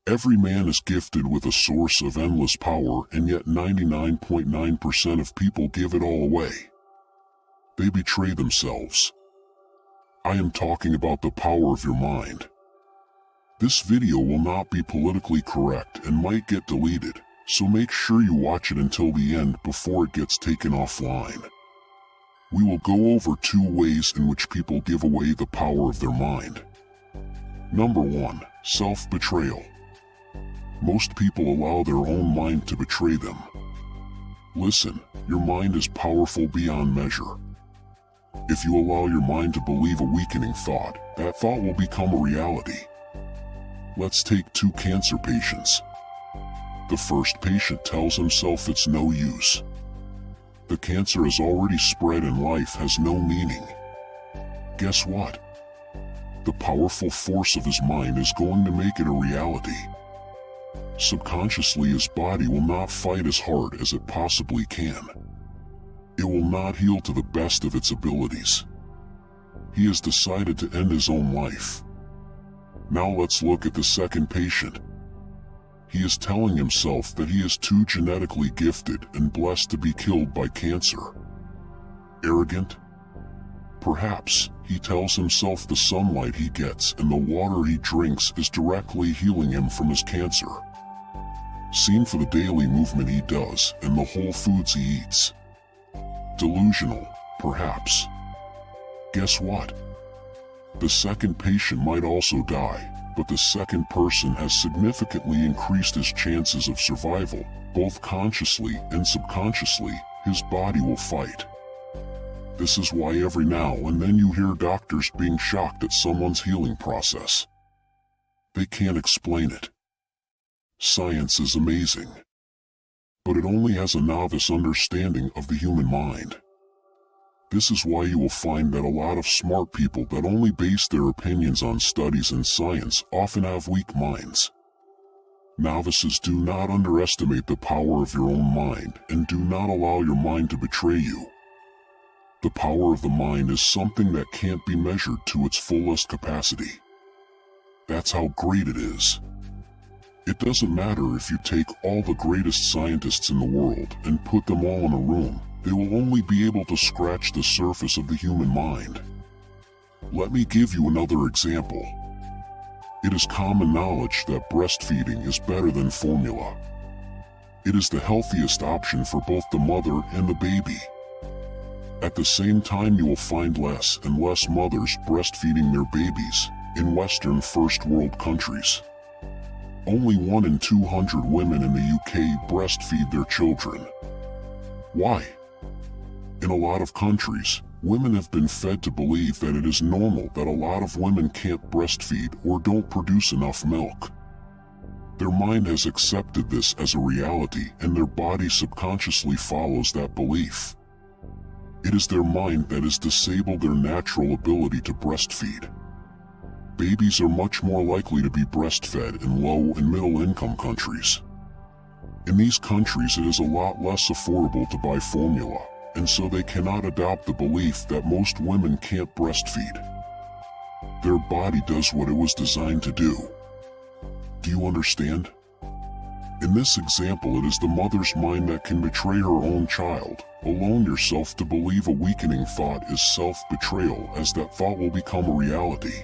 Every man is gifted with a source of endless power, and yet 99.9% of people give it all away. They betray themselves. I am talking about the power of your mind. This video will not be politically correct and might get deleted, so make sure you watch it until the end before it gets taken offline. We will go over 2 ways in which people give away the power of their mind. Number 1. Self-betrayal. Most people allow their own mind to betray them. Listen, your mind is powerful beyond measure. If you allow your mind to believe a weakening thought, that thought will become a reality. Let's take 2 cancer patients. The first patient tells himself it's no use. The cancer has already spread and life has no meaning. Guess what? The powerful force of his mind is going to make it a reality. Subconsciously, his body will not fight as hard as it possibly can. It will not heal to the best of its abilities. He has decided to end his own life. Now let's look at the second patient. He is telling himself that he is too genetically gifted and blessed to be killed by cancer. Arrogant? Perhaps. He tells himself the sunlight he gets and the water he drinks is directly healing him from his cancer. Seen for the daily movement he does and the whole foods he eats. Delusional, perhaps. Guess what? The second patient might also die, but the second person has significantly increased his chances of survival. Both consciously and subconsciously, his body will fight. This is why every now and then you hear doctors being shocked at someone's healing process. They can't explain it. Science is amazing, but it only has a novice understanding of the human mind. This is why you will find that a lot of smart people that only base their opinions on studies and science often have weak minds. Novices, do not underestimate the power of your own mind, and do not allow your mind to betray you. The power of the mind is something that can't be measured to its fullest capacity. That's how great it is. It doesn't matter if you take all the greatest scientists in the world and put them all in a room, they will only be able to scratch the surface of the human mind. Let me give you another example. It is common knowledge that breastfeeding is better than formula. It is the healthiest option for both the mother and the baby. At the same time, you will find less and less mothers breastfeeding their babies in Western first world countries. Only 1 in 200 women in the UK breastfeed their children. Why? In a lot of countries, women have been fed to believe that it is normal that a lot of women can't breastfeed or don't produce enough milk. Their mind has accepted this as a reality, and their body subconsciously follows that belief. It is their mind that has disabled their natural ability to breastfeed. Babies are much more likely to be breastfed in low and middle income countries. In these countries, it is a lot less affordable to buy formula, and so they cannot adopt the belief that most women can't breastfeed. Their body does what it was designed to do. Do you understand? In this example, it is the mother's mind that can betray her own child. Allow yourself to believe a weakening thought is self-betrayal, as that thought will become a reality.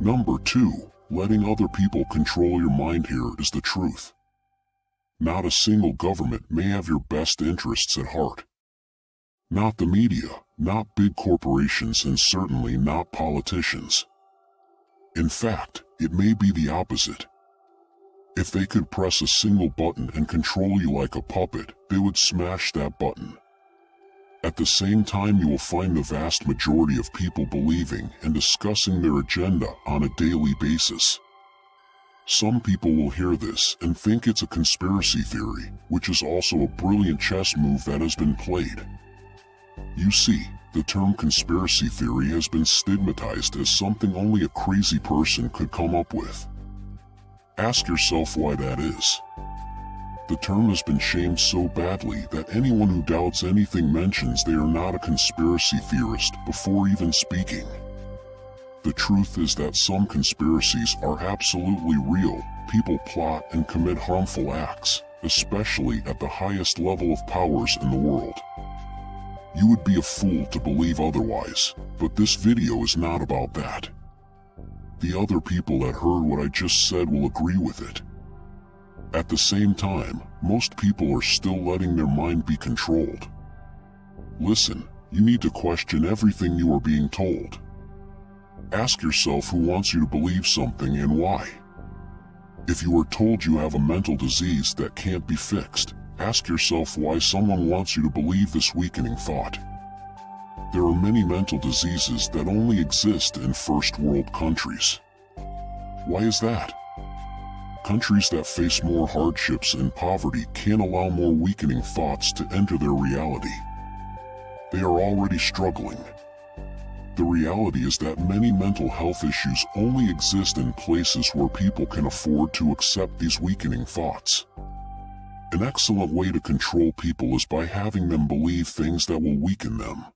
Number 2, letting other people control your mind. Here is the truth. Not a single government may have your best interests at heart. Not the media, not big corporations, and certainly not politicians. In fact, it may be the opposite. If they could press a single button and control you like a puppet, they would smash that button. At the same time, you will find the vast majority of people believing and discussing their agenda on a daily basis. Some people will hear this and think it's a conspiracy theory, which is also a brilliant chess move that has been played. You see, the term conspiracy theory has been stigmatized as something only a crazy person could come up with. Ask yourself why that is. The term has been shamed so badly that anyone who doubts anything mentions they are not a conspiracy theorist before even speaking. The truth is that some conspiracies are absolutely real. People plot and commit harmful acts, especially at the highest level of powers in the world. You would be a fool to believe otherwise, but this video is not about that. The other people that heard what I just said will agree with it. At the same time, most people are still letting their mind be controlled. Listen, you need to question everything you are being told. Ask yourself who wants you to believe something and why. If you are told you have a mental disease that can't be fixed, ask yourself why someone wants you to believe this weakening thought. There are many mental diseases that only exist in first world countries. Why is that? Countries that face more hardships and poverty can't allow more weakening thoughts to enter their reality. They are already struggling. The reality is that many mental health issues only exist in places where people can afford to accept these weakening thoughts. An excellent way to control people is by having them believe things that will weaken them.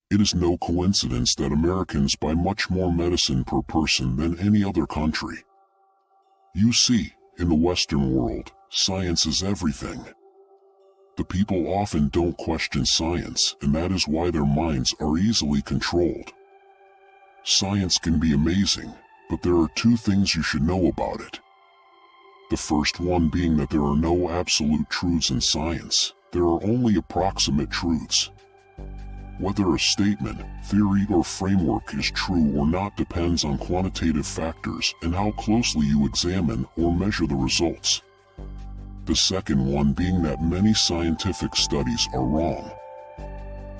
It is no coincidence that Americans buy much more medicine per person than any other country. You see, in the Western world, science is everything. The people often don't question science, and that is why their minds are easily controlled. Science can be amazing, but there are two things you should know about it. The first one being that there are no absolute truths in science. There are only approximate truths. Whether a statement, theory, or framework is true or not depends on quantitative factors and how closely you examine or measure the results. The second one being that many scientific studies are wrong.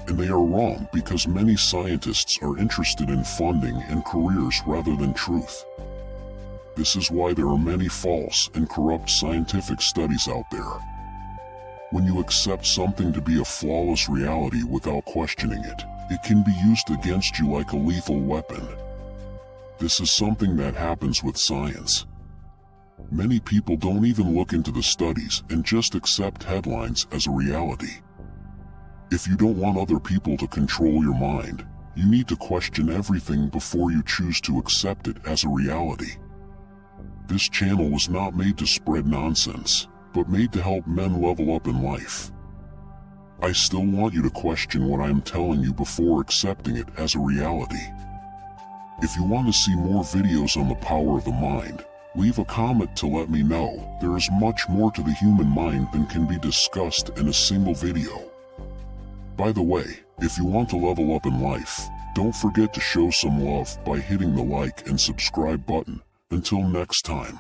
And they are wrong because many scientists are interested in funding and careers rather than truth. This is why there are many false and corrupt scientific studies out there. When you accept something to be a flawless reality without questioning it, it can be used against you like a lethal weapon. This is something that happens with science. Many people don't even look into the studies and just accept headlines as a reality. If you don't want other people to control your mind, you need to question everything before you choose to accept it as a reality. This channel was not made to spread nonsense, but made to help men level up in life. I still want you to question what I am telling you before accepting it as a reality. If you want to see more videos on the power of the mind, leave a comment to let me know. There is much more to the human mind than can be discussed in a single video. By the way, if you want to level up in life, don't forget to show some love by hitting the like and subscribe button. Until next time.